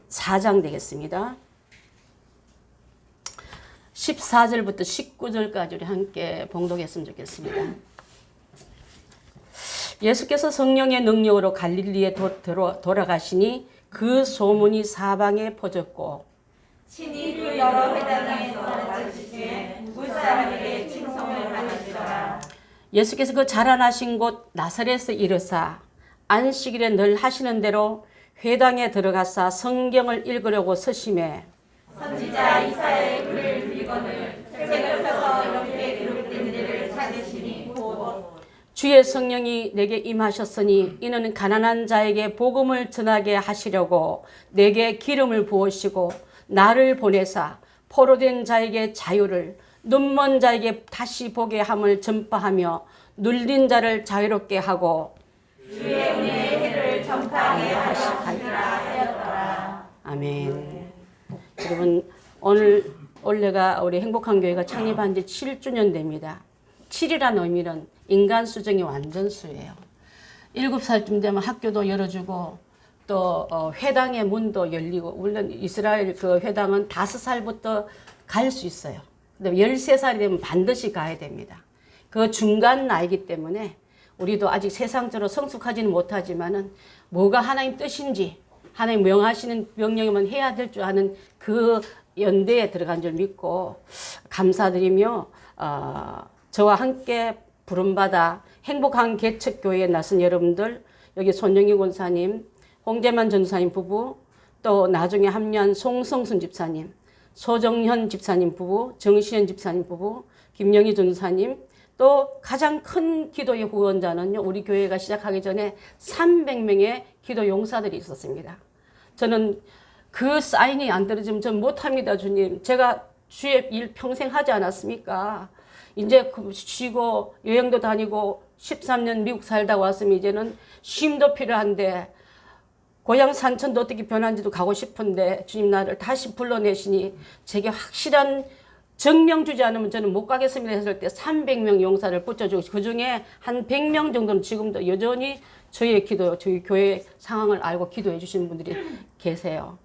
4장 되겠습니다. 14절부터 19절까지 우리 함께 봉독했으면 좋겠습니다. 예수께서 성령의 능력으로 갈릴리에 돌아가시니 그 소문이 사방에 퍼졌고 친히 그 여러 회당에서 가르치시에 물사람에게 칭송을 받으시더라. 예수께서 그 자라나신 곳 나사렛에 이르사 안식일에 늘 하시는 대로 회당에 들어가사 성경을 읽으려고 서심해 선지자 이사야의 글을 들거늘 책을 펴서 옆에 기록된 데를 찾으시니 곧 주의 성령이 내게 임하셨으니 이는 가난한 자에게 복음을 전하게 하시려고 내게 기름을 부으시고 나를 보내사 포로된 자에게 자유를 눈먼 자에게 다시 보게 함을 전파하며 눌린 자를 자유롭게 하고 주의 은혜의 해를 전파하게 하시리라 하였더라. 아멘. 여러분 올해가 우리 행복한 교회가 창립한 지 7주년 됩니다. 7이라는 의미는 인간 수정의 완전수예요. 7살쯤 되면 학교도 열어주고 또 회당의 문도 열리고, 물론 이스라엘 그 회당은 5살부터 갈 수 있어요. 근데 13살이 되면 반드시 가야 됩니다. 그 중간 나이기 때문에 우리도 아직 세상적으로 성숙하지는 못하지만은 뭐가 하나님 뜻인지 하나님 명하시는 명령이면 해야 될 줄 아는 그 연대에 들어간 줄 믿고 감사드리며 저와 함께 부름받아 행복한 개척교회에 나선 여러분들, 여기 손영희 권사님, 홍재만 전사님 부부, 또 나중에 합류한 송성순 집사님, 소정현 집사님 부부, 정시현 집사님 부부, 김영희 전사님, 또 가장 큰 기도의 후원자는요, 우리 교회가 시작하기 전에 300명의 기도 용사들이 있었습니다. 저는 그 사인이 안 떨어지면 전 못합니다, 주님. 제가 주의 일 평생 하지 않았습니까? 이제 쉬고 여행도 다니고 13년 미국 살다 왔으면 이제는 쉼도 필요한데 고향 산천도 어떻게 변한지도 가고 싶은데 주님 나를 다시 불러내시니 제게 확실한 정명 주지 않으면 저는 못 가겠습니다 했을 때 300명 용사를 붙여주고 그중에 한 100명 정도는 지금도 여전히 저희 교회 상황을 알고 기도해 주시는 분들이 계세요.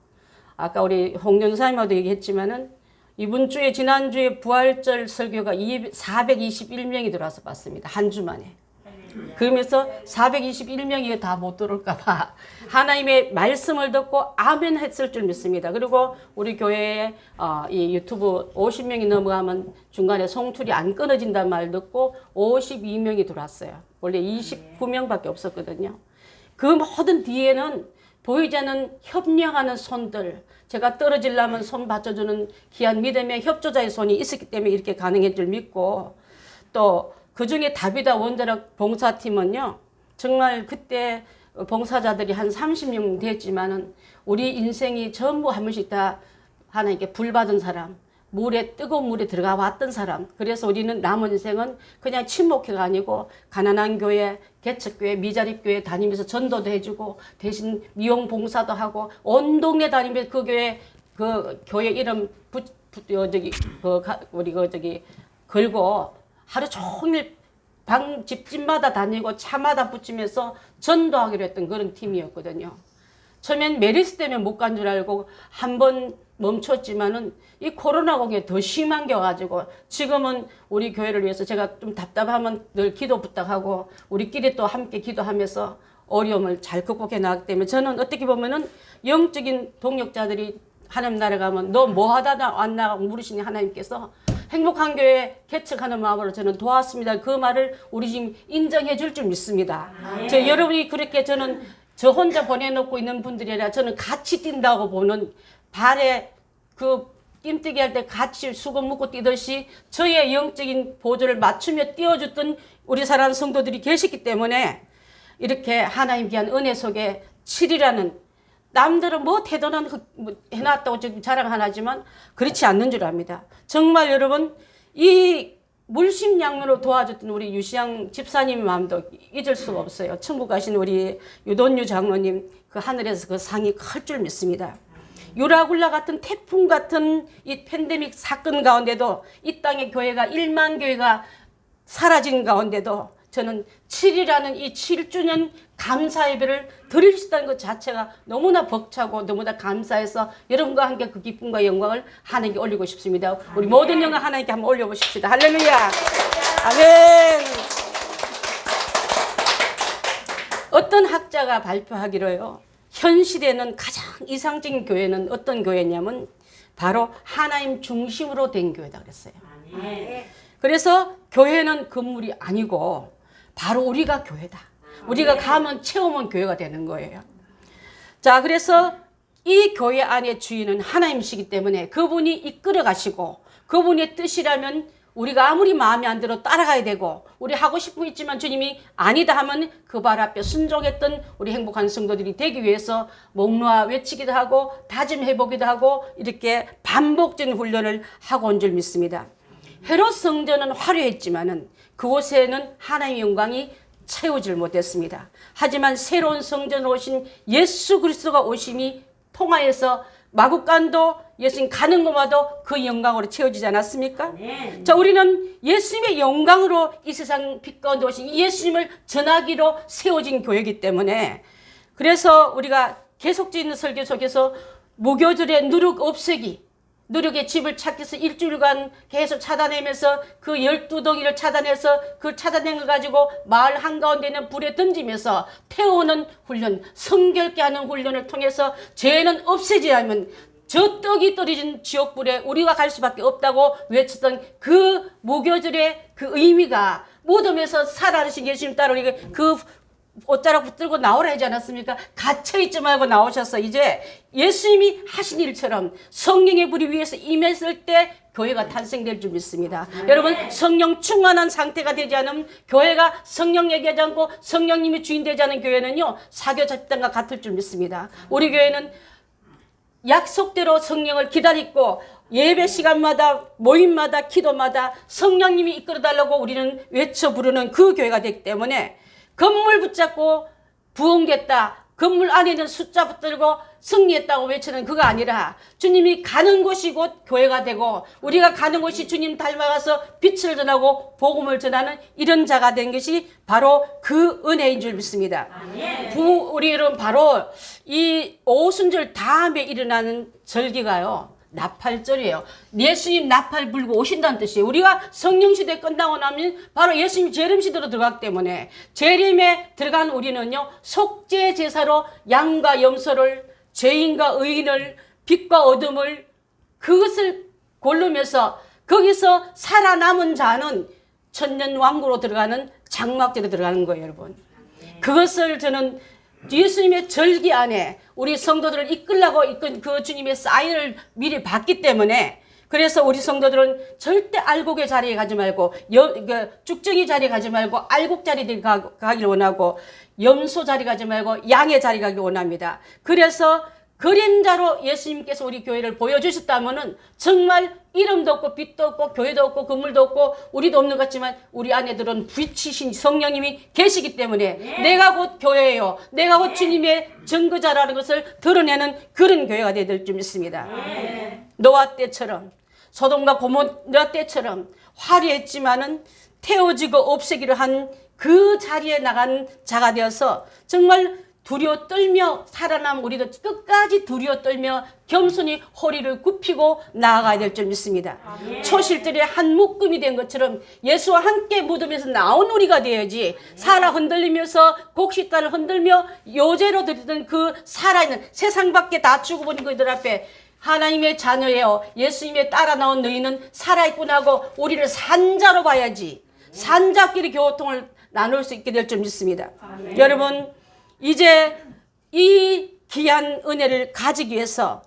아까 우리 홍연사님하고도 얘기했지만은 이번 주에 지난주에 부활절 설교가 421명이 들어와서 봤습니다. 한 주 만에. 그러면서 421명이 다 못 들어올까 봐 하나님의 말씀을 듣고 아멘 했을 줄 믿습니다. 그리고 우리 교회에 이 유튜브 50명이 넘어가면 중간에 송출이 안 끊어진다는 말 듣고 52명이 들어왔어요. 원래 29명밖에 없었거든요. 그 모든 뒤에는 보이지 않는 협력하는 손들, 제가 떨어지려면 손 받쳐주는 귀한 믿음의 협조자의 손이 있었기 때문에 이렇게 가능한 줄 믿고, 또 그중에 다비다 원자력 봉사팀은요, 정말 그때 봉사자들이 한 30명 됐지만은 우리 인생이 전부 한 번씩 다 하나님께 불 받은 사람, 뜨거운 물에 들어가 왔던 사람. 그래서 우리는 남은 인생은 그냥 친목회가 아니고 가난한 교회, 개척교회, 미자립교회 다니면서 전도도 해주고 대신 미용 봉사도 하고 온 동네 다니면서 그 교회 이름 걸고 하루 종일 집집마다 다니고 차마다 붙이면서 전도하기로 했던 그런 팀이었거든요. 처음엔 메르스 때문에 못 간 줄 알고 한번 멈췄지만은 이 코로나가 더 심한 게 와가지고 지금은 우리 교회를 위해서 제가 좀 답답하면 늘 기도 부탁하고 우리끼리 또 함께 기도하면서 어려움을 잘 극복해 나가기 때문에 저는 어떻게 보면은 영적인 동력자들이 하나님 나라 가면 너 뭐 하다 왔나 물으시니 하나님께서 행복한 교회 개척하는 마음으로 저는 도왔습니다. 그 말을 우리 지금 인정해 줄 줄 믿습니다. 여러분이 그렇게 저는 저 혼자 보내놓고 있는 분들이 아니라 저는 같이 뛴다고 보는 발에 그 뜀뛰기 할 때 같이 수건 묶고 뛰듯이 저의 영적인 보조를 맞추며 뛰어줬던 우리 사랑하는 성도들이 계시기 때문에 이렇게 하나님 귀한 은혜 속에 7이라는 남들은 뭐 대단한 해놨다고 지금 자랑 하나지만 그렇지 않는 줄 압니다. 정말 여러분 이 물심양면으로 도와줬던 우리 유시양 집사님 마음도 잊을 수가 없어요. 천국 가신 우리 유돈유 장로님 그 하늘에서 그 상이 클 줄 믿습니다. 유라굴라 같은 태풍 같은 이 팬데믹 사건 가운데도 이 땅의 교회가 1만 교회가 사라진 가운데도 저는 7이라는 이 7주년 감사 예배를 드릴 수 있다는 것 자체가 너무나 벅차고 너무나 감사해서 여러분과 함께 그 기쁨과 영광을 하나님께 올리고 싶습니다. 우리 모든 영광 하나님께 한번 올려보십시다. 할렐루야. 아멘. 어떤 학자가 발표하기로요, 현 시대는 가장 이상적인 교회는 어떤 교회냐면 바로 하나님 중심으로 된 교회다 그랬어요. 그래서 교회는 건물이 아니고 바로 우리가 교회다. 우리가 가면 체험은 교회가 되는 거예요. 자, 그래서 이 교회 안의 주인은 하나님이시기 때문에 그분이 이끌어 가시고 그분의 뜻이라면 우리가 아무리 마음에 안 들어 따라가야 되고, 우리 하고 싶은 거 있지만 주님이 아니다 하면 그 발 앞에 순종했던 우리 행복한 성도들이 되기 위해서 목 놓아 외치기도 하고 다짐해보기도 하고 이렇게 반복적인 훈련을 하고 온 줄 믿습니다. 헤롯 성전은 화려했지만은 그곳에는 하나님의 영광이 채우질 못했습니다. 하지만 새로운 성전으로 오신 예수 그리스도가 오심이 통하여서 마국간도 예수님 가는 곳마다 그 영광으로 채워지지 않았습니까? 자, 우리는 예수님의 영광으로 이 세상 빛 가운데 오신 예수님을 전하기로 세워진 교회이기 때문에, 그래서 우리가 계속적인 설교 속에서 무교절의 누룩 없애기, 누룩의 집을 찾기 위해서 일주일간 계속 찾아내면서 그 12덩이를 찾아내서 그 찾아낸 걸 가지고 마을 한가운데 있는 불에 던지면서 태우는 훈련, 성결케 하는 훈련을 통해서 죄는 없애지하면 저 떡이 떨어진 지옥불에 우리가 갈 수밖에 없다고 외쳤던 그 무교절의 그 의미가 무덤에서 살아나신 예수님 따라 우리가 그 옷자락 붙들고 나오라 하지 않았습니까? 갇혀있지 말고 나오셔서 이제 예수님이 하신 일처럼 성령의 불이 위에서 임했을 때 교회가 탄생될 줄 믿습니다. 여러분, 성령 충만한 상태가 되지 않으면, 교회가 성령 얘기하지 않고 성령님이 주인 되지 않은 교회는요, 사교 집단과 같을 줄 믿습니다. 우리 교회는 약속대로 성령을 기다리고 예배 시간마다 모임마다 기도마다 성령님이 이끌어달라고 우리는 외쳐 부르는 그 교회가 되기 때문에 건물 붙잡고 부흥됐다, 건물 안에 있는 숫자 붙들고 승리했다고 외치는 그거 아니라 주님이 가는 곳이 곧 교회가 되고 우리가 가는 곳이 주님 닮아가서 빛을 전하고 복음을 전하는 이런 자가 된 것이 바로 그 은혜인 줄 믿습니다. 우리는 바로 이 오순절 다음에 일어나는 절기가요, 나팔절이에요. 예수님 나팔 불고 오신다는 뜻이에요. 우리가 성령시대 끝나고 나면 바로 예수님 재림시대로 들어가기 때문에 재림에 들어간 우리는요, 속죄 제사로 양과 염소를, 죄인과 의인을, 빛과 어둠을 그것을 고르면서 거기서 살아남은 자는 천년왕국으로 들어가는 장막제로 들어가는 거예요, 여러분. 그것을 저는 예수님의 절기 안에 우리 성도들을 이끌라고 이끈 그 주님의 사인을 미리 받기 때문에, 그래서 우리 성도들은 절대 알곡의 자리에 가지 말고 쭉정이 자리에 가지 말고 알곡 자리에 가기를 원하고 염소 자리 가지 말고 양의 자리 가기를 원합니다. 그래서 그림자로 예수님께서 우리 교회를 보여주셨다면은 정말 이름도 없고 빛도 없고 교회도 없고 건물도 없고 우리도 없는 것 같지만 우리 안에 들은 빛이신 성령님이 계시기 때문에 내가 곧 교회예요, 내가 곧 주님의 증거자라는 것을 드러내는 그런 교회가 될 줄 믿습니다. 노아 때처럼, 소돔과 고모라 때처럼 화려했지만은 태워지고 없애기로 한 그 자리에 나간 자가 되어서 정말 두려워 떨며 살아남 우리도 끝까지 두려워 떨며 겸손히 허리를 굽히고 나아가야 될 줄 믿습니다. 초실들의 한 묶음이 된 것처럼 예수와 함께 무덤에서 나온 우리가 되어야지, 살아 흔들리면서 곡식단을 흔들며 요제로 드리던 그 살아있는 세상 밖에 다 죽어버린 그들 앞에 하나님의 자녀예요, 예수님의 따라 나온 너희는 살아있구나 하고 우리를 산자로 봐야지 산자끼리 교통을 나눌 수 있게 될 줄 믿습니다. 여러분, 이제 이 귀한 은혜를 가지기 위해서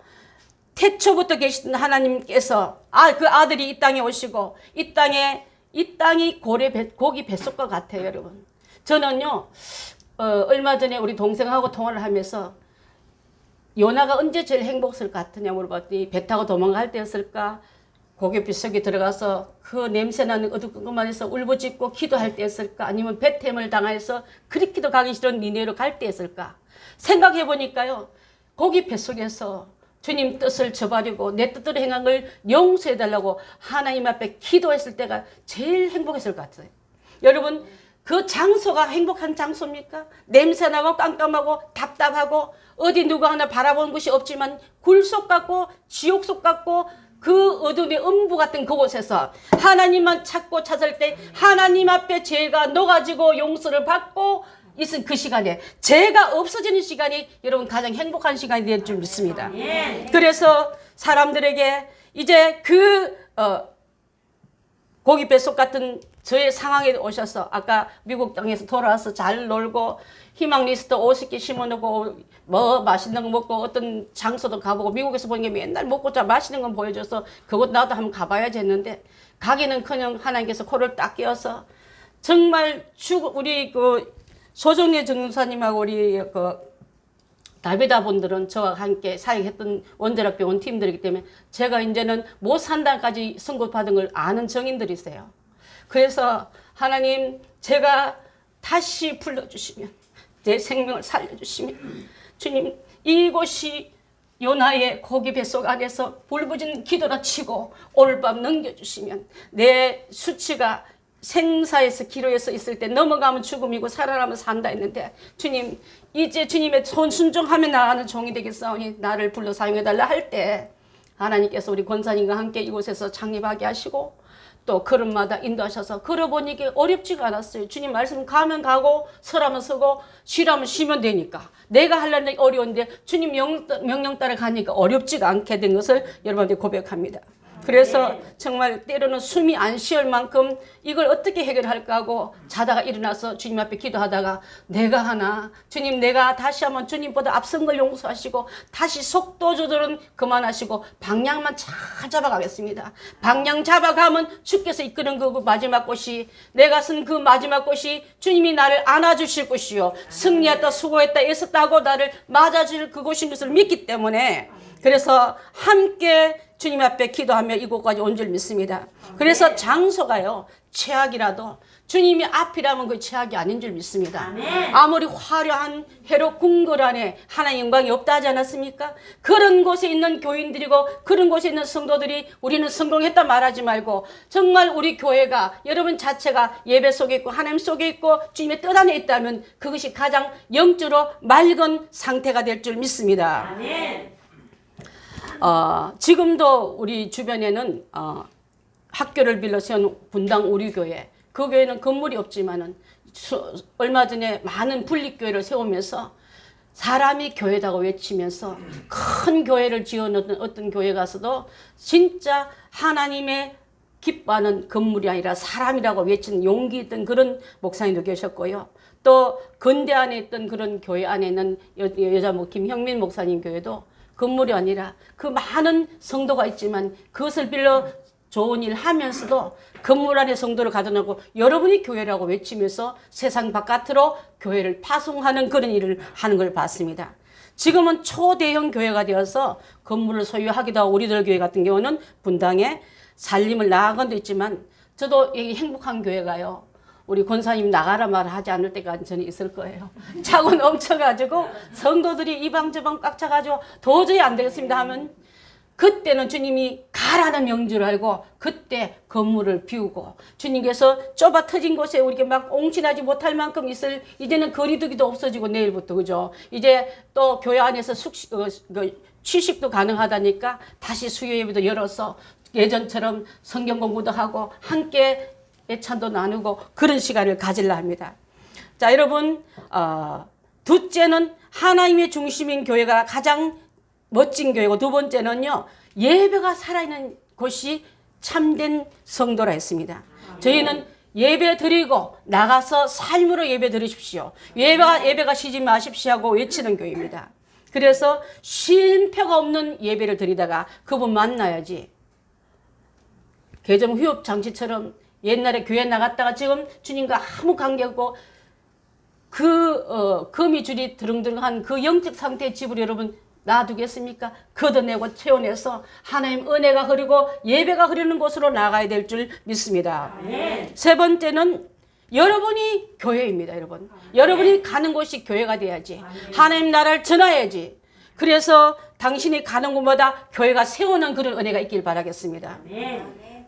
태초부터 계시던 하나님께서 그 아들이 이 땅에 오시고 이 땅이 고기 뱃속과 같아요, 여러분. 저는요, 얼마 전에 우리 동생하고 통화를 하면서 요나가 언제 제일 행복했을 것 같으냐 물어봤더니 배 타고 도망갈 때였을까, 고기 뱃속에 들어가서 그 냄새나는 어두컴컴한데서 울부짖고 기도할 때였을까, 아니면 배템을 당해서 그렇게도 가기 싫은 니네로 갈 때였을까. 생각해 보니까요, 고기 뱃속에서 주님 뜻을 저버리고 내 뜻대로 행한 걸 용서해 달라고 하나님 앞에 기도했을 때가 제일 행복했을 것 같아요. 여러분, 그 장소가 행복한 장소입니까? 냄새나고 깜깜하고 답답하고 어디 누가 하나 바라보는 곳이 없지만 굴속 같고 지옥속 같고 그 어둠의 음부 같은 그곳에서 하나님만 찾고 찾을 때 하나님 앞에 죄가 녹아지고 용서를 받고 있은 그 시간에 죄가 없어지는 시간이 여러분 가장 행복한 시간이 될 줄 믿습니다. 그래서 사람들에게 이제 고기 뱃속 같은 저의 상황에 오셔서 아까 미국 땅에서 돌아와서 잘 놀고 희망 리스트 50개 심어놓고 뭐 맛있는 거 먹고 어떤 장소도 가보고 미국에서 보는 게 맨날 먹고 자 맛있는 거 보여줘서 그것 나도 한번 가봐야지 했는데 가기는커녕 하나님께서 코를 딱 끼워서 정말 우리 소정래 전사님하고 우리 다비다 분들은 저와 함께 사역했던 원자력 병원 팀들이기 때문에 제가 이제는 못 산다까지 선고받은 걸 아는 정인들이세요. 그래서 하나님 제가 다시 불러주시면 내 생명을 살려주시면 주님 이곳이 요나의 고기 뱃속 안에서 불부진 기도나 치고 오늘 밤 넘겨주시면 내 수치가 생사에서 기로에서 있을 때 넘어가면 죽음이고 살아나면 산다 했는데 주님 이제 주님의 손 순종하며 나가는 종이 되겠사오니 나를 불러 사용해달라 할 때 하나님께서 우리 권사님과 함께 이곳에서 창립하게 하시고 또 걸음마다 인도하셔서 걸어보니 이게 어렵지가 않았어요. 주님 말씀 가면 가고 서라면 서고 쉬라면 쉬면 되니까 내가 하려는 어려운데 주님 명령 따라 가니까 어렵지가 않게 된 것을 여러분한테 고백합니다. 그래서 정말 때로는 숨이 안 쉬을 만큼 이걸 어떻게 해결할까 하고 자다가 일어나서 주님 앞에 기도하다가 내가 하나 주님 내가 다시 한번 주님보다 앞선 걸 용서하시고 다시 속도 조절은 그만하시고 방향만 잘 잡아가겠습니다. 방향 잡아가면 주께서 이끄는 그 마지막 곳이 내가 쓴 그 마지막 곳이 주님이 나를 안아주실 곳이요 승리했다 수고했다 애썼다고 나를 맞아줄 그곳인 것을 믿기 때문에 그래서 함께 주님 앞에 기도하며 이곳까지 온 줄 믿습니다. 그래서 장소가요 최악이라도 주님이 앞이라면 그 최악이 아닌 줄 믿습니다. 아무리 화려한 해로 궁궐 안에 하나님 영광이 없다 하지 않았습니까? 그런 곳에 있는 교인들이고 그런 곳에 있는 성도들이 우리는 성공했다 말하지 말고 정말 우리 교회가 여러분 자체가 예배 속에 있고 하나님 속에 있고 주님의 뜻 안에 있다면 그것이 가장 영적으로 맑은 상태가 될 줄 믿습니다. 아멘. 지금도 우리 주변에는 학교를 빌려 세운 분당 우리교회 그 교회는 건물이 없지만은 얼마 전에 많은 분립교회를 세우면서 사람이 교회다고 외치면서 큰 교회를 지어놓은 어떤 교회 가서도 진짜 하나님의 기뻐하는 건물이 아니라 사람이라고 외치는 용기 있던 그런 목사님도 계셨고요. 또 건대 안에 있던 그런 교회 안에 있는 여자 김형민 목사님 교회도 건물이 아니라 그 많은 성도가 있지만 그것을 빌려 좋은 일 하면서도 건물 안에 성도를 가둬놓고 여러분이 교회라고 외치면서 세상 바깥으로 교회를 파송하는 그런 일을 하는 걸 봤습니다. 지금은 초대형 교회가 되어서 건물을 소유하기도 하고 우리들 교회 같은 경우는 분당에 살림을 나간 건도 있지만 저도 여기 행복한 교회가요. 우리 권사님 나가라 말 하지 않을 때까지 저는 있을 거예요. 차고 넘쳐가지고 성도들이 이방저방 꽉 차가지고 도저히 안 되겠습니다 하면 그때는 주님이 가라는 명주를 알고 그때 건물을 비우고 주님께서 좁아 터진 곳에 우리가 막 옹신하지 못할 만큼 있을 이제는 거리두기도 없어지고 내일부터 그죠. 이제 또 교회 안에서 취식도 가능하다니까 다시 수요 예배도 열어서 예전처럼 성경 공부도 하고 함께 애찬도 나누고 그런 시간을 가지려 합니다. 자 여러분 둘째는 하나님의 중심인 교회가 가장 멋진 교회고 두 번째는요 예배가 살아있는 곳이 참된 성도라 했습니다. 저희는 예배 드리고 나가서 삶으로 예배 드리십시오. 예배가 쉬지 마십시오 하고 외치는 교회입니다. 그래서 쉼표가 없는 예배를 드리다가 그분 만나야지 개정 휴업 장치처럼 옛날에 교회 나갔다가 지금 주님과 아무 관계없고 거미줄이 드릉드릉한 그 영적 상태의 집을 여러분 놔두겠습니까? 걷어내고 채워내서 하나님 은혜가 흐르고 예배가 흐르는 곳으로 나가야 될 줄 믿습니다. 세 번째는 여러분이 교회입니다. 여러분. 여러분이 가는 곳이 교회가 돼야지. 하나님 나라를 전해야지. 그래서 당신이 가는 곳마다 교회가 세우는 그런 은혜가 있길 바라겠습니다.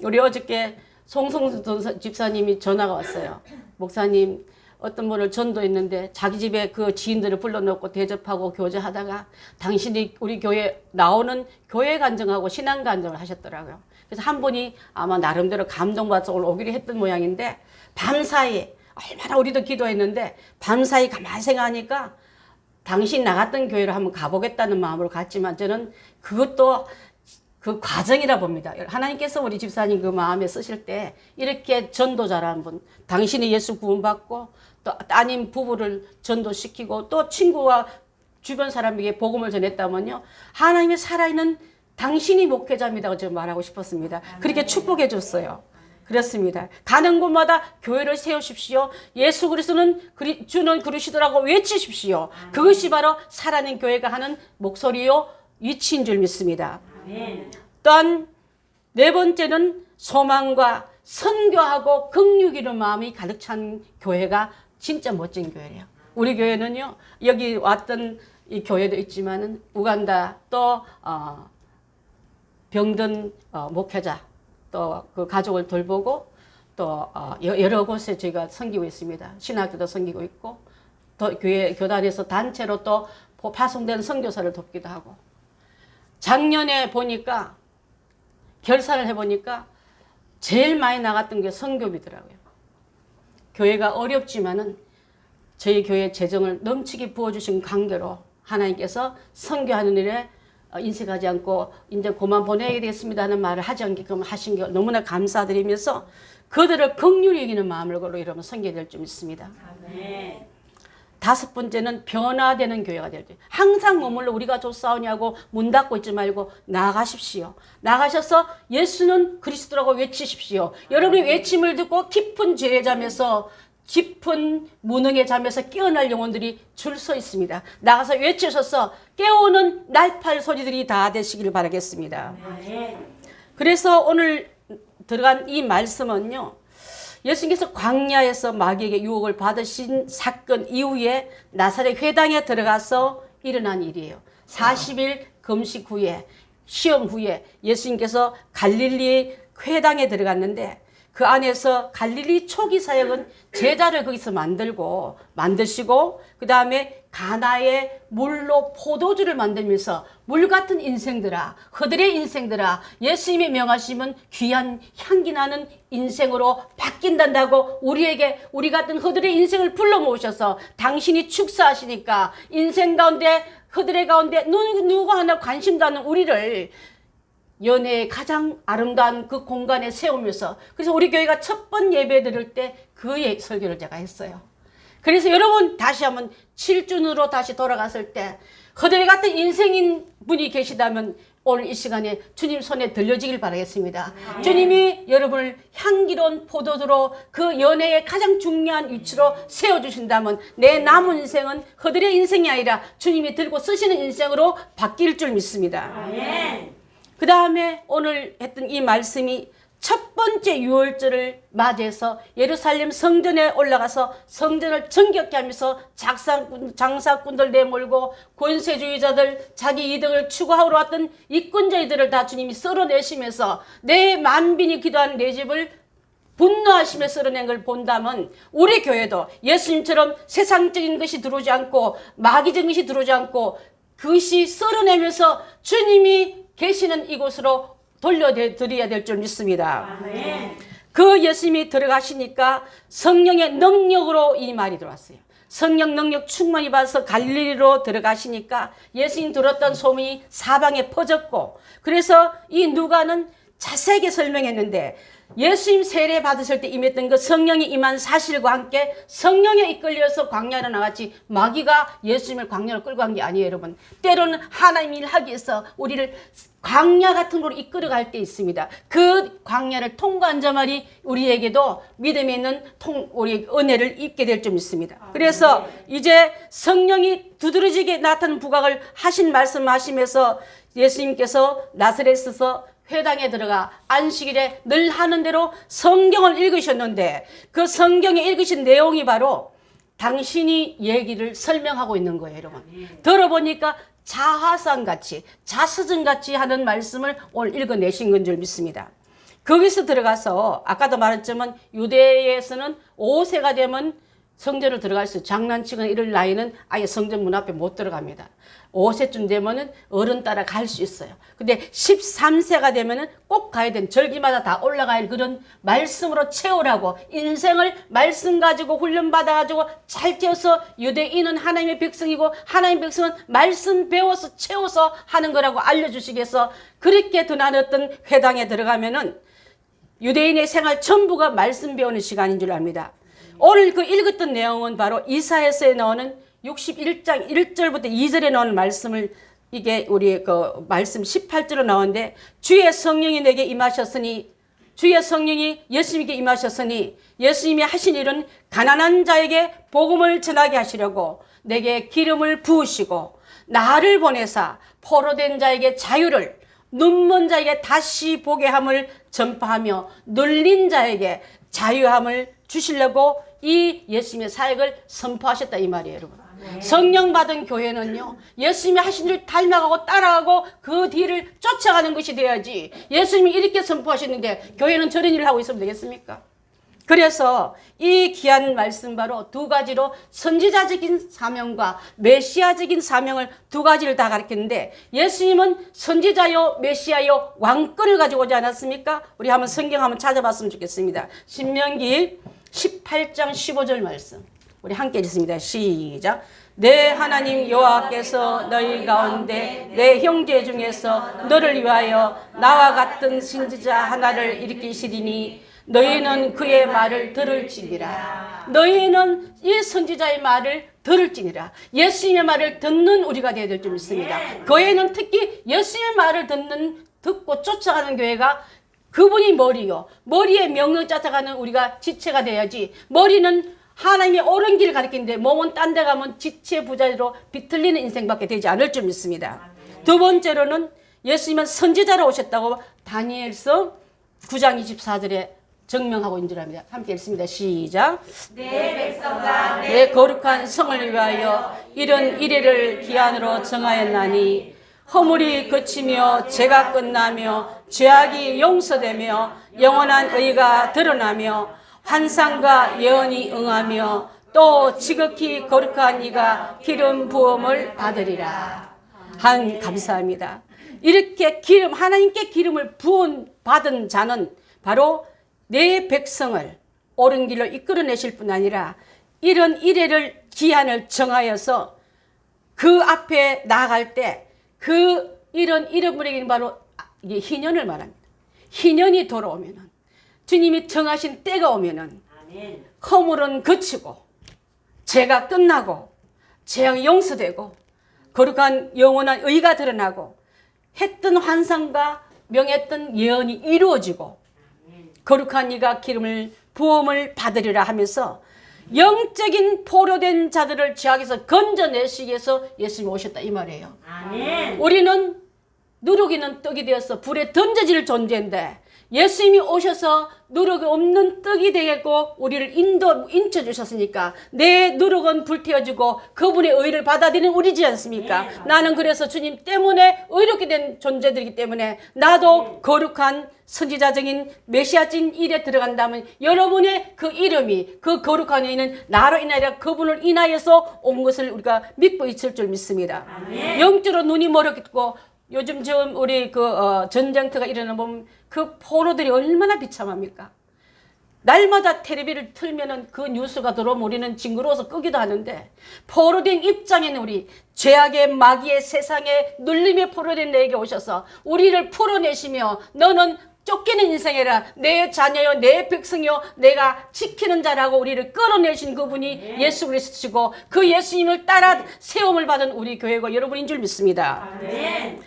우리 어저께 송성수 집사님이 전화가 왔어요. 목사님, 어떤 분을 전도했는데 자기 집에 그 지인들을 불러놓고 대접하고 교제하다가 당신이 우리 교회 나오는 교회 간증하고 신앙 간증을 하셨더라고요. 그래서 한 분이 아마 나름대로 감동받아서 오기로 했던 모양인데 밤사이 얼마나 우리도 기도했는데 밤사이 가만히 생각하니까 당신 나갔던 교회를 한번 가보겠다는 마음으로 갔지만 저는 그것도 그 과정이라 봅니다. 하나님께서 우리 집사님 그 마음에 쓰실 때 이렇게 전도 잘하는 분, 당신이 예수 구원받고 또 따님 부부를 전도시키고 또 친구와 주변 사람에게 복음을 전했다면요. 하나님의 살아있는 당신이 목회자입니다고 제가 말하고 싶었습니다. 그렇게 축복해 줬어요. 그렇습니다. 가는 곳마다 교회를 세우십시오. 예수 그리스도는 주는 그리스도라고 외치십시오. 그것이 바로 살아있는 교회가 하는 목소리요 위치인 줄 믿습니다. 또한 네 번째는 소망과 선교하고 긍휼이는 마음이 가득 찬 교회가 진짜 멋진 교회예요. 우리 교회는요, 여기 왔던 이 교회도 있지만은 우간다 또 병든 목회자 또 그 가족을 돌보고 또 여러 곳에 저희가 섬기고 있습니다. 신학교도 섬기고 있고 또 교회 교단에서 단체로 또 파송된 선교사를 돕기도 하고 작년에 보니까 결산을 해보니까 제일 많이 나갔던 게 선교비더라고요. 교회가 어렵지만은 저희 교회 재정을 넘치게 부어주신 관계로 하나님께서 선교하는 일에 인색하지 않고 이제 그만 보내야 되겠습니다 하는 말을 하지 않게끔 하신 게 너무나 감사드리면서 그들을 긍휼히 여기는 마음으로 여러분 섬겨야 될 줄 믿습니다. 아멘. 다섯 번째는 변화되는 교회가 될 때 항상 머물러 우리가 좋사오냐고 문 닫고 있지 말고 나가십시오. 나가셔서 예수는 그리스도라고 외치십시오. 여러분이 외침을 듣고 깊은 죄의 잠에서 깊은 무능의 잠에서 깨어날 영혼들이 줄 서 있습니다. 나가서 외치셔서 깨우는 날팔 소리들이 다 되시길 바라겠습니다. 그래서 오늘 들어간 이 말씀은요. 예수님께서 광야에서 마귀에게 유혹을 받으신 사건 이후에 나사렛 회당에 들어가서 일어난 일이에요. 40일 금식 후에 시험 후에 예수님께서 갈릴리 회당에 들어갔는데 그 안에서 갈릴리 초기 사역은 제자를 거기서 만드시고 그 다음에 가나의 물로 포도주를 만들면서 물 같은 인생들아 그들의 인생들아 예수님의 명하심은 귀한 향기 나는 인생으로 바뀐단다고 우리 같은 그들의 인생을 불러 모으셔서 당신이 축사하시니까 인생 가운데 그들의 가운데 누구 하나 관심도 않는 우리를 연애의 가장 아름다운 그 공간에 세우면서 그래서 우리 교회가 첫 번 예배 드릴 때 그 설교를 제가 했어요. 그래서 여러분 다시 한번 7준으로 다시 돌아갔을 때 그들 같은 인생인 분이 계시다면 오늘 이 시간에 주님 손에 들려지길 바라겠습니다. 주님이 여러분을 향기로운 포도주로 그 연애의 가장 중요한 위치로 세워주신다면 내 남은 인생은 그들의 인생이 아니라 주님이 들고 쓰시는 인생으로 바뀔 줄 믿습니다. 그 다음에 오늘 했던 이 말씀이 첫 번째 유월절을 맞이해서 예루살렘 성전에 올라가서 성전을 정결케 하면서 장사꾼들 내몰고 권세주의자들 자기 이득을 추구하러 왔던 이권자들을 다 주님이 썰어내시면서 내 만빈이 기도한 내 집을 분노하시며 썰어낸 걸 본다면 우리 교회도 예수님처럼 세상적인 것이 들어오지 않고 마귀적인 것이 들어오지 않고 그것이 썰어내면서 주님이 계시는 이곳으로 돌려드려야 될 줄 믿습니다. 아멘. 그 예수님이 들어가시니까 성령의 능력으로 이 말이 들어왔어요. 성령 능력 충만히 받아서 갈릴리로 들어가시니까 예수님 들었던 소문이 사방에 퍼졌고 그래서 이 누가는 자세하게 설명했는데 예수님 세례 받으실 때 임했던 그 성령이 임한 사실과 함께 성령에 이끌려서 광야로 나갔지 마귀가 예수님을 광야로 끌고 간 게 아니에요. 여러분 때로는 하나님 일 하기 위해서 우리를 광야 같은 곳으로 이끌어갈 때 있습니다. 그 광야를 통과한 자만이 우리에게도 믿음에 있는 우리 은혜를 입게 될 줄 믿습니다. 그래서 이제 성령이 두드러지게 나타나는 부각을 하신 말씀하시면서 예수님께서 나사렛에서 회당에 들어가 안식일에 늘 하는 대로 성경을 읽으셨는데 그 성경에 읽으신 내용이 바로 당신이 얘기를 설명하고 있는 거예요, 여러분. 들어보니까 자화상같이 자서전같이 하는 말씀을 오늘 읽어내신 건 줄 믿습니다. 거기서 들어가서 아까도 말했지만 유대에서는 5세가 되면 성전을 들어갈 수, 장난치거나 이럴 나이는 아예 성전 문 앞에 못 들어갑니다. 5세쯤 되면은 어른 따라 갈 수 있어요. 근데 13세가 되면은 꼭 가야 되는, 절기마다 다 올라가야 할 그런 말씀으로 채우라고, 인생을 말씀 가지고 훈련받아가지고 잘 채워서, 유대인은 하나님의 백성이고 하나님의 백성은 말씀 배워서 채워서 하는 거라고 알려주시기 위해서 그렇게 드나눴던 회당에 들어가면은 유대인의 생활 전부가 말씀 배우는 시간인 줄 압니다. 오늘 그 읽었던 내용은 바로 이사야서에 나오는 61장 1절부터 2절에 나오는 말씀을, 이게 우리 그 말씀 18절로 나오는데, 주의 성령이 내게 임하셨으니, 주의 성령이 예수님께 임하셨으니 예수님이 하신 일은 가난한 자에게 복음을 전하게 하시려고 내게 기름을 부으시고 나를 보내사 포로된 자에게 자유를, 눈먼 자에게 다시 보게 함을 전파하며 눌린 자에게 자유함을 주시려고 이 예수님의 사역을 선포하셨다 이 말이에요, 여러분. 성령 받은 교회는요, 예수님이 하신 일 닮아가고 따라가고 그 뒤를 쫓아가는 것이 돼야지, 예수님이 이렇게 선포하셨는데 교회는 저런 일을 하고 있으면 되겠습니까? 그래서 이 귀한 말씀 바로 두 가지로 선지자적인 사명과 메시아적인 사명을 두 가지를 다 가르쳤는데, 예수님은 선지자요 메시아요 왕권을 가지고 오지 않았습니까? 우리 한번 성경 한번 찾아봤으면 좋겠습니다. 신명기 18장 15절 말씀 우리 함께 읽습니다. 시작. 내 하나님 여호와께서 너희 가운데 내 형제 중에서 너를 위하여 나와 같은 선지자 하나를 일으키시리니 너희는 그의 말을 들을지니라. 너희는 이 선지자의 말을 들을지니라. 예수님의 말을 듣는 우리가 되어야 될 줄 믿습니다. 교회는 특히 예수님의 말을 듣고 쫓아가는 교회가, 그분이 머리요, 머리에 명령 쫓아가는 우리가 지체가 돼야지. 머리는 하나님의 옳은 길을 가리키는데 몸은 딴 데 가면 지체 부자리로 비틀리는 인생밖에 되지 않을 줄 믿습니다. 두 번째로는 예수님은 선지자로 오셨다고 다니엘서 9장 24절에 증명하고 있는 줄 압니다. 함께 읽습니다. 시작. 내 백성과 내 거룩한 성을 위하여 이런 이래를 기한으로 정하였나니 허물이 그치며 죄가 끝나며 죄악이 용서되며 영원한 의가 드러나며 환상과 예언이 응하며 또 지극히 거룩한 이가 기름 부음을 받으리라. 감사합니다. 이렇게 하나님께 기름을 부은 받은 자는 바로 내 백성을 옳은 길로 이끌어내실 뿐 아니라 이런 이래를 기한을 정하여서 그 앞에 나아갈 때 그 이런 잃어버리기는 바로 이게 희년을 말합니다. 희년이 돌아오면은, 주님이 정하신 때가 오면은 허물은 그치고 죄가 끝나고 죄악이 용서되고 거룩한 영원한 의가 드러나고 했던 환상과 명했던 예언이 이루어지고 거룩한 이가 기름을 부음을 받으리라 하면서 영적인 포로된 자들을 죄악에서 건져내시기 위해서 예수님이 오셨다 이 말이에요. 아멘. 우리는 누룩이는 떡이 되어서 불에 던져질 존재인데 예수님이 오셔서 누룩이 없는 떡이 되겠고 우리를 인쳐주셨으니까 내 누룩은 불태워지고 그분의 의를 받아들이는 우리지 않습니까? 나는 그래서 주님 때문에 의롭게 된 존재들이기 때문에 나도 거룩한 선지자적인 메시아적인 일에 들어간다면 여러분의 그 이름이, 그 거룩한 의는 나로 인하여 그분을 인하여서 온 것을 우리가 믿고 있을 줄 믿습니다. 영적으로 눈이 멀었고 요즘 지금 우리 전쟁터가 일어나는 보면 그 포로들이 얼마나 비참합니까? 날마다 텔레비를 틀면은 그 뉴스가 들어오면 우리는 징그러워서 끄기도 하는데, 포로된 입장에는 우리 죄악의 마귀의 세상에 눌림에 포로된 내게 오셔서 우리를 풀어내시며 너는 쫓기는 인생이라 내 자녀요 내 백성이요 내가 지키는 자라고 우리를 끌어내신 그분이 예수 그리스도시고 그 예수님을 따라 세움을 받은 우리 교회가 여러분인 줄 믿습니다. 아멘.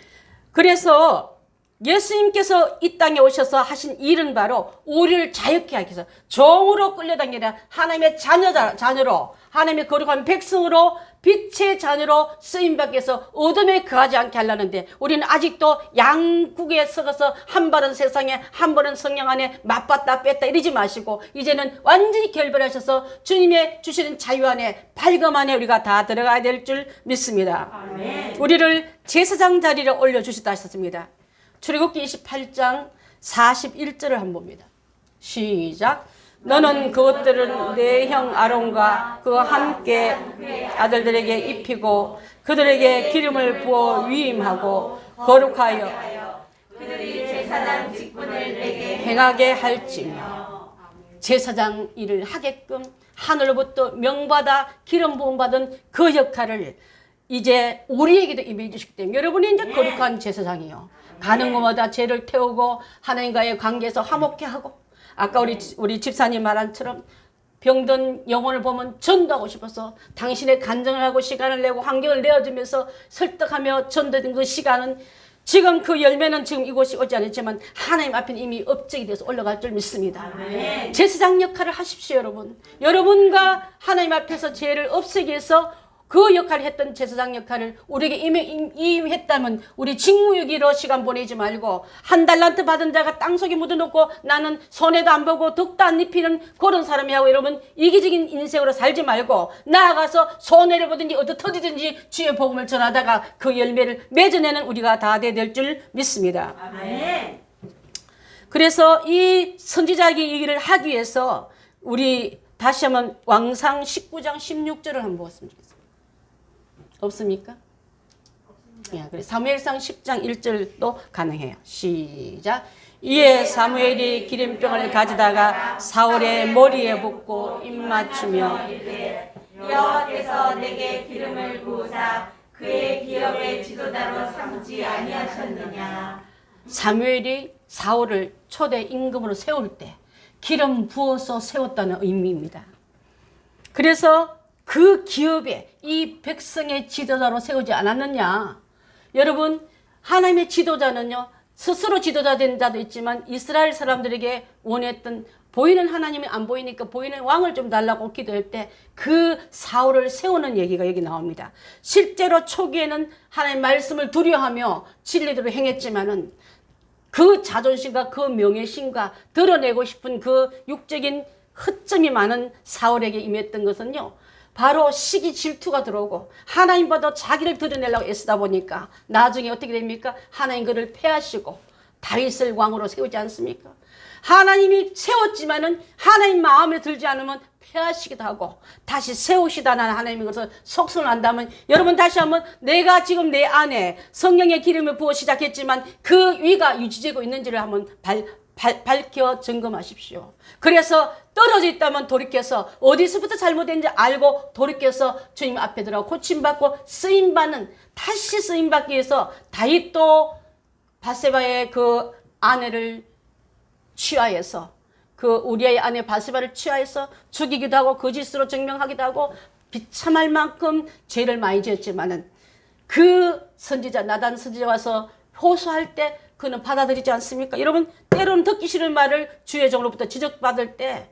그래서 예수님께서 이 땅에 오셔서 하신 일은 바로 우리를 자유케 하기 위해서 종으로 끌려다니라 하나님의 자녀로 하나님의 거룩한 백성으로 빛의 자녀로 쓰임받기 위해서 어둠에 거하지 않게 하려는데 우리는 아직도 양국에 썩어서 한 발은 세상에 한 발은 성령 안에 맞받다 뺐다 이러지 마시고 이제는 완전히 결별하셔서 주님의 주시는 자유 안에 밝음 안에 우리가 다 들어가야 될 줄 믿습니다. 아멘. 우리를 제사장 자리를 올려주시다 하셨습니다. 출애굽기 28장 41절을 한번 봅니다. 시작. 너는 그것들은 내 형 아론과 그와 함께 아들들에게 입히고 그들에게 기름을 부어 위임하고 거룩하여 그들이 제사장 직분을 내게 행하게 할지며. 제사장 일을 하게끔 하늘로부터 명받아 기름 부음 받은 그 역할을 이제 우리에게도 임해 주시기 때문에 여러분이 이제 거룩한 제사장이요. 가는 곳마다 죄를 태우고 하나님과의 관계에서 화목케 하고, 아까 우리 집사님 말한처럼 병든 영혼을 보면 전도하고 싶어서 당신의 간증을 하고 시간을 내고 환경을 내어주면서 설득하며 전도된 그 시간은 지금 그 열매는 지금 이곳이 오지 않았지만 하나님 앞에 이미 업적이 돼서 올라갈 줄 믿습니다. 아멘. 제사장 역할을 하십시오, 여러분. 여러분과 하나님 앞에서 죄를 없애기 위해서 그 역할을 했던 제사장 역할을 우리에게 임했다면 우리 직무유기로 시간 보내지 말고 한 달란트 받은 자가 땅속에 묻어놓고 나는 손해도 안 보고 덕도 안 입히는 그런 사람이 하고, 여러분 이기적인 인생으로 살지 말고 나아가서 손해를 보든지 어디 터지든지 주의 복음을 전하다가 그 열매를 맺어내는 우리가 다 될 줄 믿습니다. 아멘. 그래서 이 선지자에게 이 일을 하기 위해서 우리 다시 한번 왕상 19장 16절을 한번 보았으면 좋겠습니다. 없습니까? 예, 그래 사무엘상 10장 1절도 가능해요. 시작. 이에 사무엘이 기름병을 가져다가 사울의 머리에 붓고 입 맞추며 여호와께서 내게 기름을 부으사 그의 기업의 지도자로 삼지 아니하셨느냐. 사무엘이 사울을 초대 임금으로 세울 때 기름 부어서 세웠다는 의미입니다. 그래서 그 기업에 이 백성의 지도자로 세우지 않았느냐. 여러분, 하나님의 지도자는요, 스스로 지도자 된 자도 있지만 이스라엘 사람들에게 원했던, 보이는 하나님이 안 보이니까 보이는 왕을 좀 달라고 기도할 때 그 사울을 세우는 얘기가 여기 나옵니다. 실제로 초기에는 하나님 말씀을 두려워하며 진리대로 행했지만은 그 자존심과 그 명예심과 드러내고 싶은 그 육적인 허점이 많은 사울에게 임했던 것은요, 바로 시기 질투가 들어오고 하나님보다 자기를 드러내려고 애쓰다 보니까 나중에 어떻게 됩니까? 하나님 그를 패하시고 다윗을 왕으로 세우지 않습니까? 하나님이 세웠지만은 하나님 마음에 들지 않으면 패하시기도 하고 다시 세우시다는 하나님의 것을 속성을 안다면, 여러분 다시 한번 내가 지금 내 안에 성령의 기름을 부어 시작했지만 그 위가 유지되고 있는지를 한번 밝혀 점검하십시오. 그래서 떨어져 있다면 돌이켜서 어디서부터 잘못된지 알고 돌이켜서 주님 앞에 들어가 고침받고 쓰임받는, 다시 쓰임받기 위해서 다윗도 바세바의 그 아내를 취하해서, 그 우리의 아내 바세바를 취하해서 죽이기도 하고 거짓으로 증명하기도 하고 비참할 만큼 죄를 많이 지었지만은 그 선지자 나단 선지자 와서 호소할 때 그는 받아들이지 않습니까? 여러분, 때로는 듣기 싫은 말을 주의 종으로부터 지적받을 때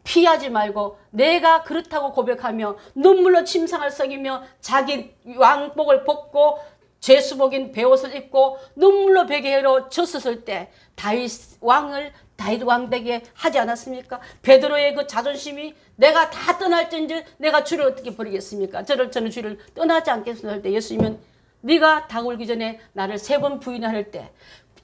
피하지 말고 내가 그렇다고 고백하며 눈물로 침상을 썩이며 자기 왕복을 벗고 죄수복인 베옷을 입고 눈물로 베개로 젖었을 때 다윗 왕 되게 하지 않았습니까? 베드로의 그 자존심이 내가 다 떠날진지 내가 주를 어떻게 버리겠습니까? 저는 주를 떠나지 않겠습니다 할 때 예수님은 네가 닭 울기 전에 나를 3번 부인할 때,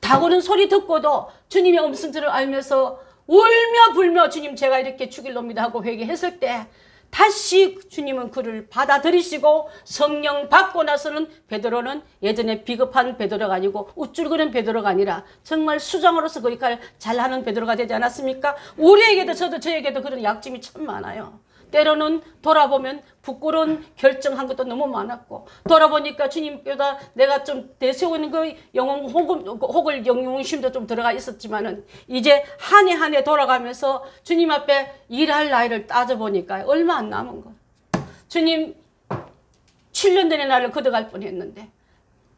닭 우는 소리 듣고도 주님의 음성들을 알면서 울며 불며 주님 제가 이렇게 죽일 놈이다 하고 회개했을 때 다시 주님은 그를 받아들이시고 성령 받고 나서는 베드로는 예전에 비겁한 베드로가 아니고 우쭐거리는 베드로가 아니라 정말 수장으로서 그 역할을 잘하는 베드로가 되지 않았습니까? 우리에게도 저에게도 그런 약점이 참 많아요. 때로는 돌아보면 부끄러운 결정한 것도 너무 많았고, 돌아보니까 주님께다 내가 좀 내세우는 그 혹을 영웅심도 좀 들어가 있었지만은 이제 한 해 한 해 돌아가면서 주님 앞에 일할 나이를 따져보니까 얼마 안 남은 거. 주님 7년 전에 나를 걷어갈 뻔했는데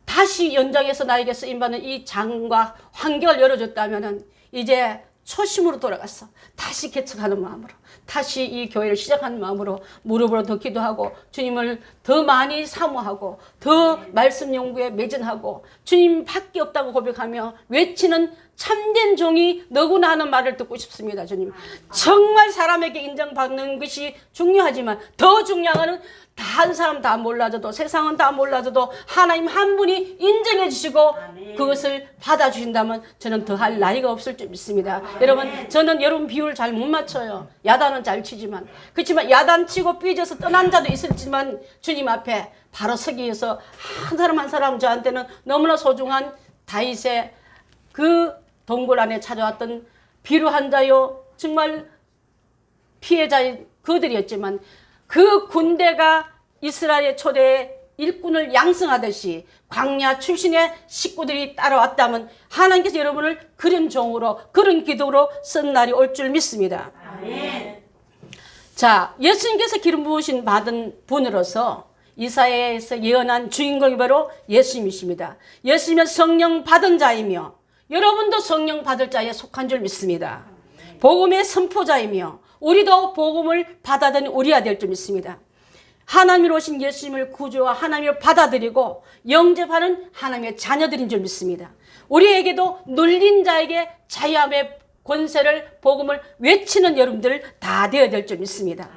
다시 연장해서 나에게 쓰임받는 이 장과 환경을 열어줬다면은 이제 초심으로 돌아갔어. 다시 개척하는 마음으로, 다시 이 교회를 시작하는 마음으로 무릎으로 더 기도하고 주님을 더 많이 사모하고 더 말씀 연구에 매진하고 주님 밖에 없다고 고백하며 외치는 참된 종이 너구나 하는 말을 듣고 싶습니다. 주님, 정말 사람에게 인정받는 것이 중요하지만 더 중요한 것은 다 한 사람 다 몰라줘도 세상은 다 몰라줘도 하나님 한 분이 인정해 주시고 그것을 받아주신다면 저는 더 할 나이가 없을 줄 믿습니다. 여러분 저는 여러분 비율 잘 못 맞춰요. 야단은 잘 치지만 그렇지만 야단 치고 삐져서 떠난 자도 있을지만 주님 앞에 바로 서기 위해서 한 사람 한 사람 저한테는 너무나 소중한 다윗의 그 동굴 안에 찾아왔던 비루한 자요 정말 피해자인 그들이었지만 그 군대가 이스라엘의 초대 일꾼을 양성하듯이 광야 출신의 식구들이 따라왔다면 하나님께서 여러분을 그런 종으로 그런 기도로 쓴 날이 올 줄 믿습니다. 아멘. 자, 예수님께서 기름 부으신 받은 분으로서 이사야에서 예언한 주인공이 바로 예수님이십니다. 예수님은 성령 받은 자이며 여러분도 성령 받을 자에 속한 줄 믿습니다. 복음의 선포자이며 우리도 복음을 받아들인 우리가 될 줄 믿습니다. 하나님으로 오신 예수님을 구주와 하나님을 받아들이고 영접하는 하나님의 자녀들인 줄 믿습니다. 우리에게도 눌린 자에게 자유함의 권세를 복음을 외치는 여러분들 다 되어야 될 줄 믿습니다.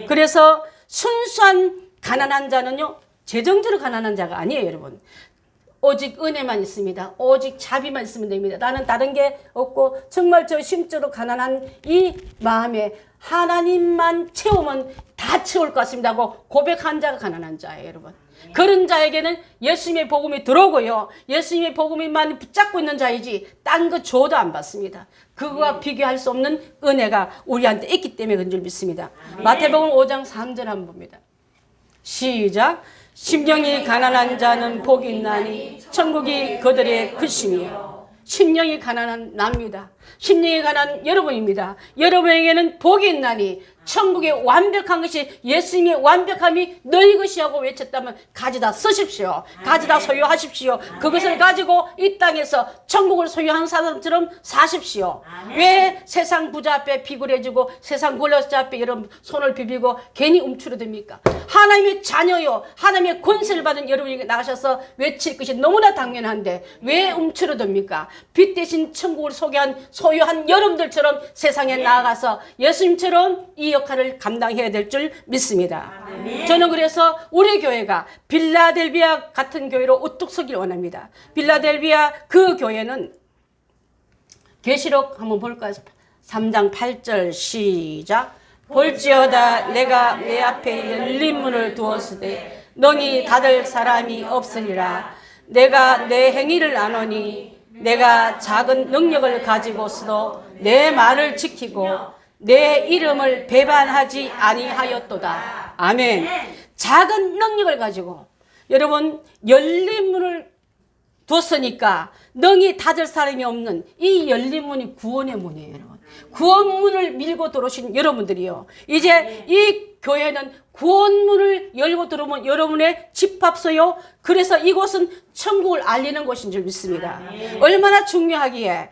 그래서 순수한 가난한 자는요 재정적으로 가난한 자가 아니에요. 여러분 오직 은혜만 있습니다. 오직 자비만 있으면 됩니다. 나는 다른 게 없고 정말 저 심적으로 가난한 이 마음에 하나님만 채우면 다 채울 것 같습니다 하고 고백한 자가 가난한 자예요. 여러분 그런 자에게는 예수님의 복음이 들어오고요 예수님의 복음만 붙잡고 있는 자이지 딴 거 줘도 안 받습니다. 그거와 비교할 수 없는 은혜가 우리한테 있기 때문에 그런 줄 믿습니다. 마태복음 5장 3절 한번 봅니다. 시작. 심령이 가난한 자는 복이 있나니 천국이 그들의 것이며. 심령이 가난한 납니다. 심령이 가난한 여러분입니다. 여러분에게는 복이 있나니 천국의 완벽한 것이 예수님의 완벽함이 너희 것이라고 외쳤다면 가져다 쓰십시오. 가져다 소유하십시오. 그것을 가지고 이 땅에서 천국을 소유한 사람처럼 사십시오. 왜 세상 부자 앞에 비굴해지고 세상 권력자 앞에 여러분 손을 비비고 괜히 움츠러듭니까? 하나님의 자녀요 하나님의 권세를 받은 여러분이 나가셔서 외칠 것이 너무나 당연한데 왜 움츠러듭니까? 빛 대신 천국을 소유한 여러분들처럼 세상에 나아가서 예수님처럼 이 역할을 감당해야 될 줄 믿습니다. 아멘. 저는 그래서 우리 교회가 빌라델비아 같은 교회로 우뚝 서길 원합니다. 빌라델비아 그 교회는 계시록 한번 볼까요? 3장 8절 시작. 볼지어다 내가 내 앞에 열린 문을 두었으되 너희 닫을 사람이 없으리라. 내가 내 행위를 아노니 내가 작은 능력을 가지고서도 내 말을 지키고 내 이름을 배반하지 아니하였도다. 아멘. 작은 능력을 가지고 여러분 열린 문을 뒀으니까 능히 닫을 사람이 없는 이 열린 문이 구원의 문이에요. 여러분 구원문을 밀고 들어오신 여러분들이요 이제 이 교회는 구원문을 열고 들어오면 여러분의 집합소요 그래서 이곳은 천국을 알리는 곳인 줄 믿습니다. 얼마나 중요하기에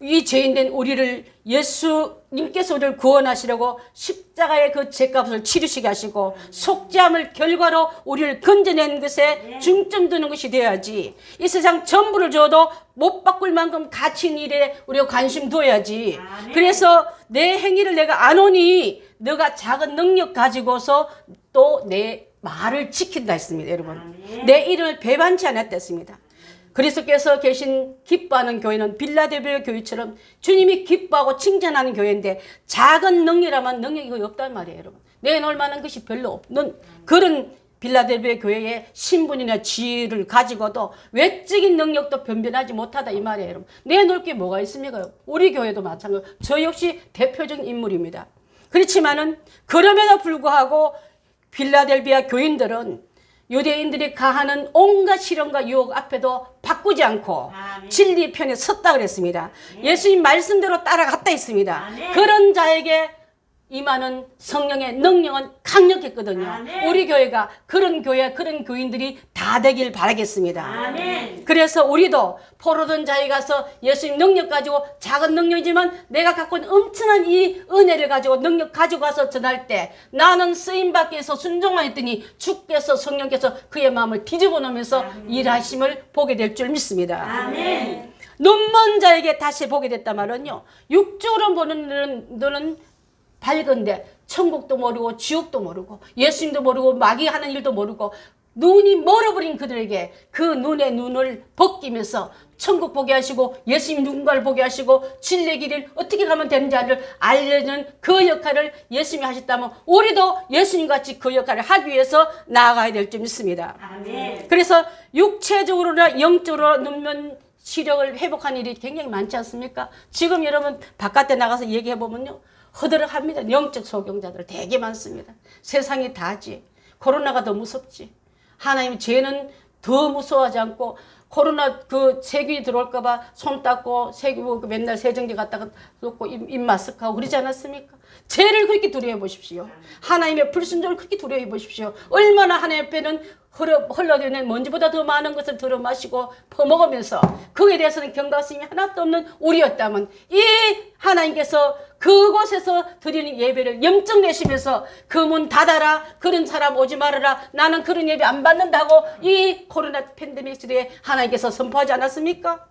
이 죄인된 우리를 예수님께서 우리를 구원하시려고 십자가의 그 죄값을 치르시게 하시고 속죄함을 결과로 우리를 건져낸 것에 중점 두는 것이 되어야지. 이 세상 전부를 줘도 못 바꿀 만큼 가치 있는 일에 우리가 관심 두어야지. 그래서 내 행위를 내가 안 오니 너가 작은 능력 가지고서 또 내 말을 지킨다 했습니다. 여러분 내 이름을 배반치 않았다 했습니다. 그리스도께서 계신 기뻐하는 교회는 빌라델비아 교회처럼 주님이 기뻐하고 칭찬하는 교회인데 작은 능력이라면 능력이 거의 없단 말이에요. 여러분 내놓을 만한 것이 별로 없는 그런 빌라델비아 교회의 신분이나 지위를 가지고도 외적인 능력도 변변하지 못하다 이 말이에요. 여러분 내놓을 게 뭐가 있습니까? 우리 교회도 마찬가지고 저 역시 대표적인 인물입니다. 그렇지만은 그럼에도 불구하고 빌라델비아 교인들은 유대인들이 가하는 온갖 시련과 유혹 앞에도 바꾸지 않고 진리 편에 섰다 그랬습니다. 예수님 말씀대로 따라갔다 했습니다. 그런 자에게 임하는 성령의 능력은 강력했거든요. 우리 교회가 그런 교회, 그런 교인들이 다 되길 바라겠습니다. 아멘. 그래서 우리도 포로된 자에 가서 예수님 능력 가지고 작은 능력이지만 내가 갖고 있는 엄청난 이 은혜를 가지고 능력 가지고 가서 전할 때 나는 쓰임받기 위해서 순종만 했더니 주께서 성령께서 그의 마음을 뒤집어 놓으면서 일하심을 보게 될 줄 믿습니다. 아멘. 눈먼 자에게 다시 보게 됐단 말은요. 육적으로 보는 너는 밝은데 천국도 모르고 지옥도 모르고 예수님도 모르고 마귀 하는 일도 모르고 눈이 멀어버린 그들에게 그 눈의 눈을 벗기면서 천국 보게 하시고 예수님 누군가를 보게 하시고 진리의 길을 어떻게 가면 되는지를 알려주는 그 역할을 예수님이 하셨다면 우리도 예수님같이 그 역할을 하기 위해서 나아가야 될 줄 믿습니다. 아멘. 그래서 육체적으로나 영적으로 눈면 시력을 회복하는 일이 굉장히 많지 않습니까? 지금 여러분 바깥에 나가서 얘기해보면요, 허드락합니다. 영적 소경자들 되게 많습니다. 세상이 다지. 코로나가 더 무섭지. 하나님 죄는 더 무서워하지 않고 코로나 그 세균이 들어올까봐 손 닦고 세균 맨날 세정제 갖다가 놓고 입 마스크하고 그러지 않았습니까? 죄를 그렇게 두려워해 보십시오. 하나님의 불순종을 그렇게 두려워해 보십시오. 얼마나 하나님 앞에는 흘러드는 먼지보다 더 많은 것을 들어 마시고 퍼먹으면서 그에 대해서는 경각심이 하나도 없는 우리였다면 이 하나님께서 그곳에서 드리는 예배를 염증 내시면서 그 문 닫아라, 그런 사람 오지 말아라, 나는 그런 예배 안 받는다고 이 코로나 팬데믹 시대에 하나님께서 선포하지 않았습니까?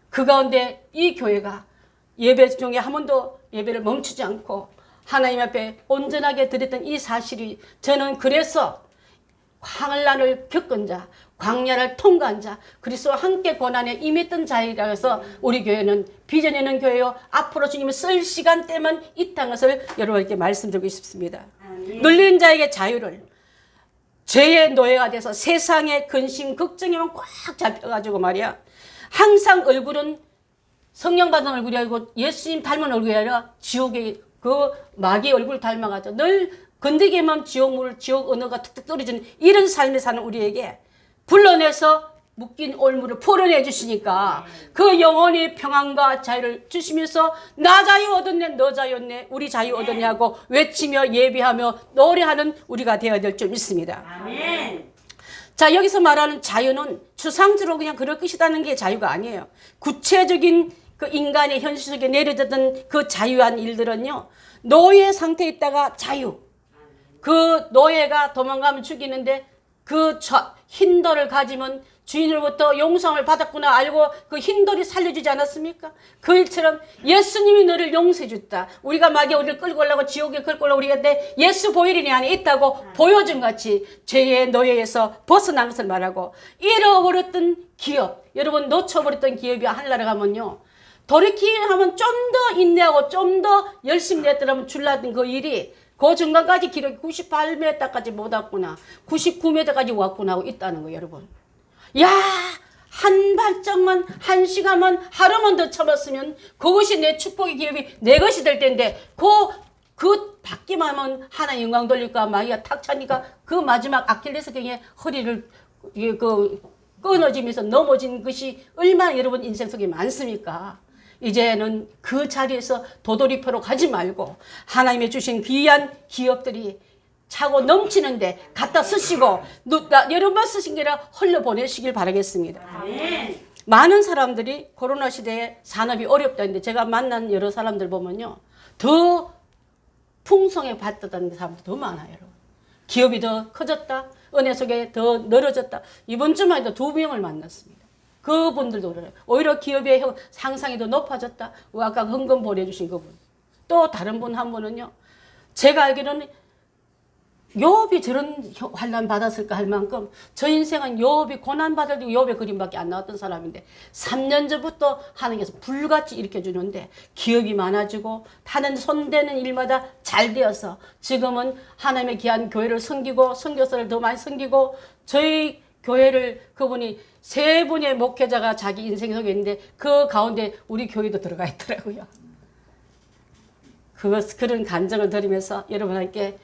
그 가운데 이 교회가 예배 중에 한 번도 예배를 멈추지 않고 하나님 앞에 온전하게 드렸던 이 사실이 저는 그래서 환란을 겪은 자, 광야를 통과한 자, 그리스도와 함께 고난에 임했던 자이라 해서 우리 교회는 비전 있는 교회요, 앞으로 주님이 쓸 시간대만 있다는 것을 여러분께 말씀드리고 싶습니다. 눌린 자에게 자유를, 죄의 노예가 돼서 세상의 근심, 걱정에만 꽉 잡혀가지고 말이야, 항상 얼굴은 성령 받은 얼굴이 아니고 예수님 닮은 얼굴이 아니라 지옥의 그 마귀의 얼굴을 닮아가지고 늘 건드기만 지옥물, 지옥 언어가 툭툭 떨어지는 이런 삶에 사는 우리에게 불러내서 묶인 올무를 풀어내 주시니까 그 영혼이 평안과 자유를 주시면서 나 자유 얻었네, 너 자유 얻네, 우리 자유 얻었냐고 외치며 예배하며 노래하는 우리가 되어야 될 줄 믿습니다. 아멘. 자, 여기서 말하는 자유는 추상적으로 그냥 그럴 것이라는 게 자유가 아니에요. 구체적인 그 인간의 현실 속에 내려졌던 그 자유한 일들은요, 노예 상태에 있다가 자유. 그 노예가 도망가면 죽이는데 그 흰 돌을 가지면 주인으로부터 용서를 받았구나 알고 그 흰 돌이 살려주지 않았습니까? 그 일처럼 예수님이 너를 용서해 줬다. 우리가 마귀 우리를 끌고 오려고 지옥에 끌고 오려고 우리가 내 예수 보혈이 내 안에 있다고 보여준 같이 죄의 노예에서 벗어난 것을 말하고 잃어버렸던 기업, 여러분 놓쳐버렸던 기업이 하늘나라 가면요, 돌이키면 좀 더 인내하고 좀 더 열심히 했더라면 줄라던 그 일이 그 중간까지 기록이 98m까지 못 왔구나, 99m까지 왔구나 하고 있다는 거예요, 여러분. 야, 한 발짝만, 한 시간만, 하루만 더 참았으면 그것이 내 축복의 기업이 내 것이 될 텐데 그 받기만 하면 하나님 영광 돌릴까 마귀가 탁 차니까 그 마지막 아킬레스腱의 허리를 끊어지면서 넘어진 것이 얼마나 여러분 인생 속에 많습니까? 이제는 그 자리에서 도돌이표로 가지 말고 하나님의 주신 귀한 기업들이 차고 넘치는데 갖다 쓰시고 여러분만 쓰신 게 아니라 흘려보내시길 바라겠습니다. 아멘. 많은 사람들이 코로나 시대에 산업이 어렵다는데 제가 만난 여러 사람들 보면요, 더 풍성해 봤다는 사람도 더 많아요. 여러분. 기업이 더 커졌다, 은혜 속에 더 늘어졌다. 이번 주만 해도 2명을 만났습니다. 그분들도 그래요. 오히려 기업의 상상이 더 높아졌다. 아까 헌금 보내주신 그분. 또 다른 분 한 분은요, 제가 알기로는 욥이 저런 환난 받았을까 할 만큼 저 인생은 욥이 고난 받을 때 욥의 그림밖에 안 나왔던 사람인데 3년 전부터 하나님께서 불같이 일으켜주는데 기업이 많아지고 하는 손대는 일마다 잘 되어서 지금은 하나님의 귀한 교회를 섬기고 선교사를 더 많이 섬기고 저희 교회를 그분이 3분의 목회자가 자기 인생 속에 있는데 그 가운데 우리 교회도 들어가 있더라고요. 그런 간증을 들으면서 여러분에게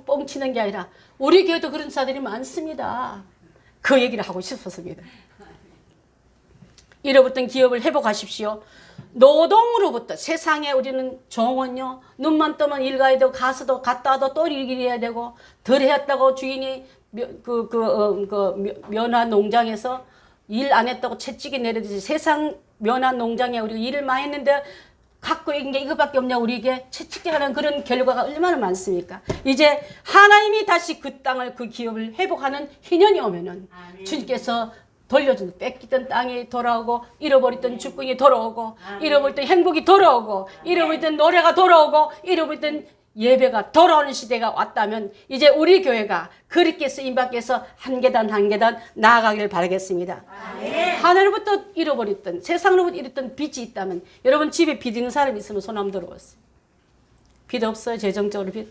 뻥치는 게 아니라 우리 교회도 그런 사람들이 많습니다. 그 얘기를 하고 싶었습니다. 잃어버렸던 기업을 회복하십시오. 노동으로부터 세상에 우리는 종은요, 눈만 뜨면 일 가야 되고 가서도 갔다 와도 또 일해야 되고 덜 했다고 주인이 면화 농장에서 일 안 했다고 채찍이 내려듯이 세상 면화 농장에 우리가 일을 많이 했는데 갖고 있는 게 이거밖에 없냐 우리에게 채찍질하는 그런 결과가 얼마나 많습니까? 이제 하나님이 다시 그 땅을 그 기업을 회복하는 희년이 오면은 주님께서 돌려준 뺏기던 땅이 돌아오고 잃어버렸던 축복이 돌아오고 잃어버렸던 행복이 돌아오고 잃어버렸던 노래가 돌아오고 잃어버렸던 예배가 돌아오는 시대가 왔다면 이제 우리 교회가 그리스도께 쓰임 받기위해서 한 계단 한 계단 나아가기를 바라겠습니다. 하늘로부터 잃어버렸던 세상으로부터 잃었던 빚이 있다면 여러분 집에 빚 있는 사람이 있으면 손 한번 들어보세요. 빚 없어요? 재정적으로 빚?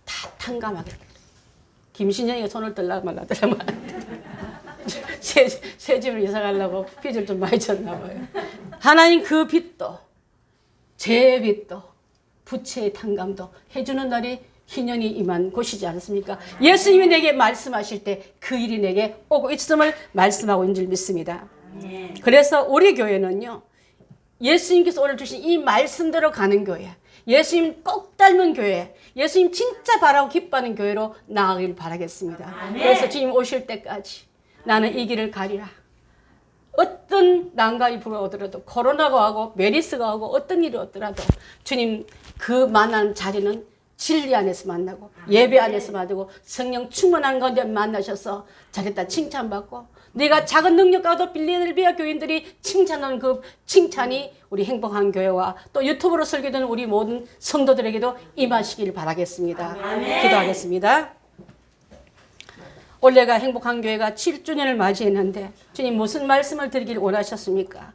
다 탕감하게. 김신영이가 손을 들라 말라더라만 새 집을 이사 가려고 빚을 좀 많이 졌나 봐요. 하나님 그 빚도 제 빚도 부채의 탕감도 해주는 날이 희년이 임한 곳이지 않습니까? 예수님이 내게 말씀하실 때 그 일이 내게 오고 있음을 말씀하고 있는 줄 믿습니다. 그래서 우리 교회는요, 예수님께서 오늘 주신 이 말씀대로 가는 교회, 예수님 꼭 닮은 교회, 예수님 진짜 바라고 기뻐하는 교회로 나아가길 바라겠습니다. 그래서 주님 오실 때까지 나는 이 길을 가리라. 어떤 난관이 불어오더라도 코로나가 하고 메리스가 하고 어떤 일이 오더라도 주님 그 만난 자리는 진리 안에서 만나고 예배 안에서 만나고 성령 충만한 가운데 만나셔서 잘했다 칭찬받고 네가 작은 능력과도 빌리델비아 교인들이 칭찬하는 그 칭찬이 우리 행복한 교회와 또 유튜브로 설교되는 우리 모든 성도들에게도 임하시기를 바라겠습니다. 기도하겠습니다. 올해가 행복한 교회가 7주년을 맞이했는데 주님 무슨 말씀을 드리길 원하셨습니까?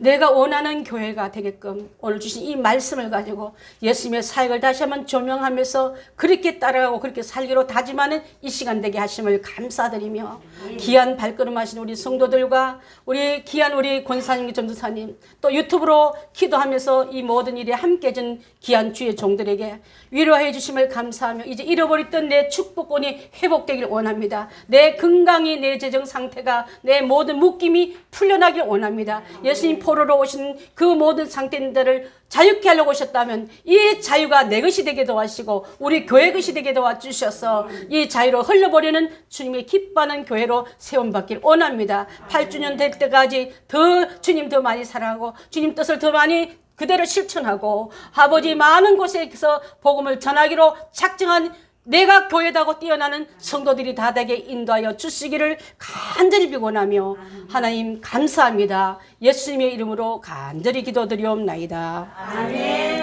내가 원하는 교회가 되게끔 오늘 주신 이 말씀을 가지고 예수님의 사역을 다시 한번 조명하면서 그렇게 따라가고 그렇게 살기로 다짐하는 이 시간 되게 하심을 감사드리며 귀한 발걸음 하신 우리 성도들과 우리 귀한 우리 권사님, 전도사님 또 유튜브로 기도하면서 이 모든 일에 함께 해준 귀한 주의 종들에게 위로해 주심을 감사하며 이제 잃어버렸던 내 축복권이 회복되길 원합니다. 내 건강이, 내 재정 상태가, 내 모든 묶임이 풀려나길 원합니다. 예수님 포로로 오신 그 모든 상태들을 자유케 하려고 오셨다면 이 자유가 내 것이 되게 도와주시고 우리 교회 것이 되게 도와주셔서 이 자유로 흘러버리는 주님의 기뻐하는 교회로 세움받길 원합니다. 8주년 될 때까지 더 주님 더 많이 사랑하고 주님 뜻을 더 많이 그대로 실천하고 아버지 많은 곳에서 복음을 전하기로 작정한 내가 교회다고 뛰어나는 성도들이 다 되게 인도하여 주시기를 간절히 비곤하며 하나님 감사합니다. 예수님의 이름으로 간절히 기도드리옵나이다. 아멘.